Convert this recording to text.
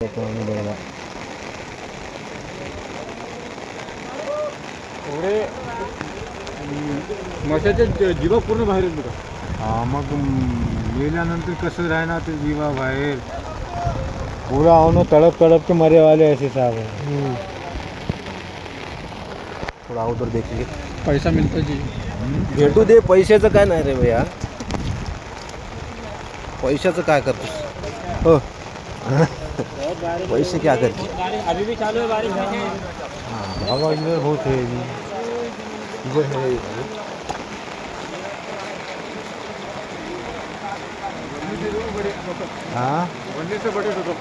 एवढे मशाच्या जीवा पूर्ण बाहेर येत का? हा, मग मेल्यानंतर कसं राहणार ते जीवा बाहेर पूरा होणं तड़प तड़प के मरे वाले ऐसे साहब हैं। थोडा अगोदर देखील पैसा मिळतो जी भेटू दे. पैशाचं काय नाही रे भैया, पैशाचं काय करतोस हो? पैसे क्या करते? अभी भी चालू है बारिश। बाबा इधर बहुत है इधर है हाँ बनने से बड़े होतो।